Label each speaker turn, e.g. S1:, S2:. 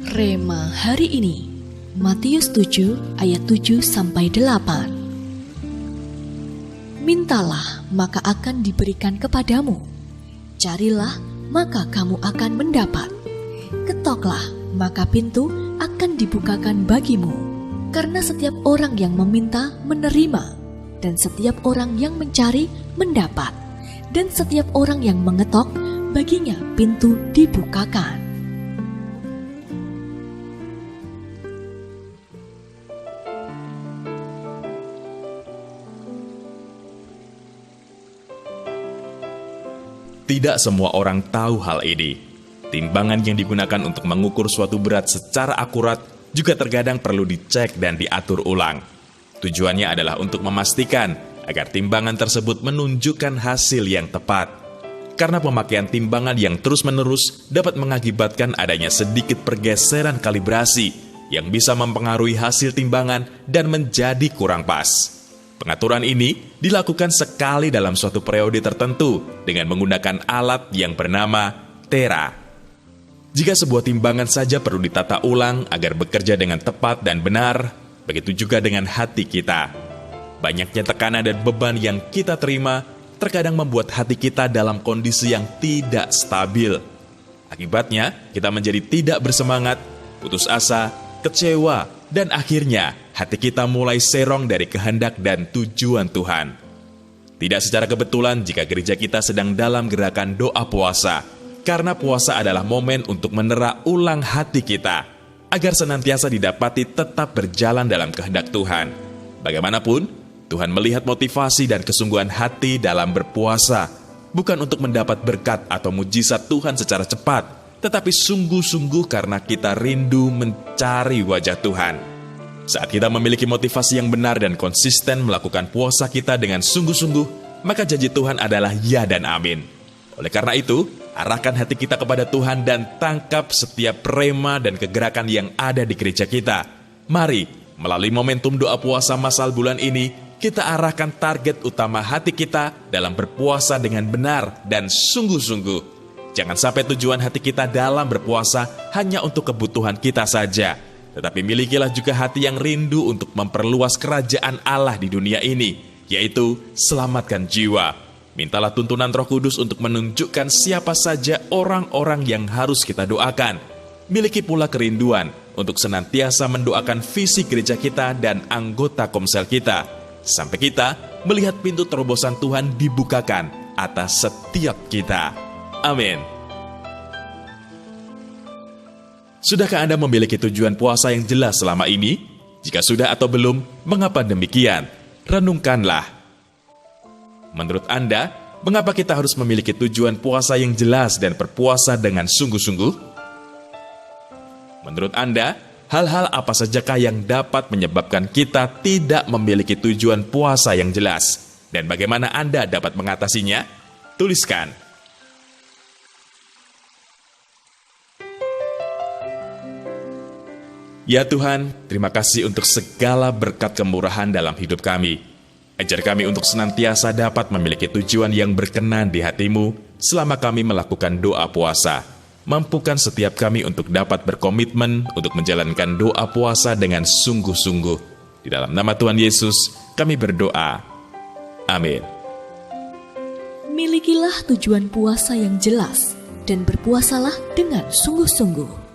S1: Rema hari ini, Matius 7 ayat 7-8. Mintalah, maka akan diberikan kepadamu. Carilah, maka kamu akan mendapat. Ketoklah, maka pintu akan dibukakan bagimu. Karena setiap orang yang meminta menerima, dan setiap orang yang mencari mendapat, dan setiap orang yang mengetok, baginya pintu dibukakan.
S2: Tidak semua orang tahu hal ini. Timbangan yang digunakan untuk mengukur suatu berat secara akurat juga terkadang perlu dicek dan diatur ulang. Tujuannya adalah untuk memastikan agar timbangan tersebut menunjukkan hasil yang tepat. Karena pemakaian timbangan yang terus-menerus dapat mengakibatkan adanya sedikit pergeseran kalibrasi yang bisa mempengaruhi hasil timbangan dan menjadi kurang pas. Pengaturan ini dilakukan sekali dalam suatu periode tertentu dengan menggunakan alat yang bernama tera. Jika sebuah timbangan saja perlu ditata ulang agar bekerja dengan tepat dan benar, begitu juga dengan hati kita. Banyaknya tekanan dan beban yang kita terima terkadang membuat hati kita dalam kondisi yang tidak stabil. Akibatnya, kita menjadi tidak bersemangat, putus asa, kecewa, dan akhirnya hati kita mulai serong dari kehendak dan tujuan Tuhan. Tidak secara kebetulan jika gereja kita sedang dalam gerakan doa puasa, karena puasa adalah momen untuk menerak ulang hati kita, agar senantiasa didapati tetap berjalan dalam kehendak Tuhan. Bagaimanapun, Tuhan melihat motivasi dan kesungguhan hati dalam berpuasa, bukan untuk mendapat berkat atau mujizat Tuhan secara cepat, tetapi sungguh-sungguh karena kita rindu mencari wajah Tuhan. Saat kita memiliki motivasi yang benar dan konsisten melakukan puasa kita dengan sungguh-sungguh, maka janji Tuhan adalah ya dan amin. Oleh karena itu, arahkan hati kita kepada Tuhan dan tangkap setiap rema dan kegerakan yang ada di gereja kita. Mari, melalui momentum doa puasa masal bulan ini, kita arahkan target utama hati kita dalam berpuasa dengan benar dan sungguh-sungguh. Jangan sampai tujuan hati kita dalam berpuasa hanya untuk kebutuhan kita saja, tetapi milikilah juga hati yang rindu untuk memperluas kerajaan Allah di dunia ini, yaitu selamatkan jiwa. Mintalah tuntunan Roh Kudus untuk menunjukkan siapa saja orang-orang yang harus kita doakan. Miliki pula kerinduan untuk senantiasa mendoakan visi gereja kita dan anggota komsel kita, sampai kita melihat pintu terobosan Tuhan dibukakan atas setiap kita. Amin. Sudahkah Anda memiliki tujuan puasa yang jelas selama ini? Jika sudah atau belum, mengapa demikian? Renungkanlah. Menurut Anda, mengapa kita harus memiliki tujuan puasa yang jelas dan berpuasa dengan sungguh-sungguh? Menurut Anda, hal-hal apa sajakah yang dapat menyebabkan kita tidak memiliki tujuan puasa yang jelas? Dan bagaimana Anda dapat mengatasinya? Tuliskan. Ya Tuhan, terima kasih untuk segala berkat kemurahan dalam hidup kami. Ajar kami untuk senantiasa dapat memiliki tujuan yang berkenan di hati-Mu selama kami melakukan doa puasa. Mampukan setiap kami untuk dapat berkomitmen untuk menjalankan doa puasa dengan sungguh-sungguh. Di dalam nama Tuhan Yesus, kami berdoa. Amin.
S1: Milikilah tujuan puasa yang jelas dan berpuasalah dengan sungguh-sungguh.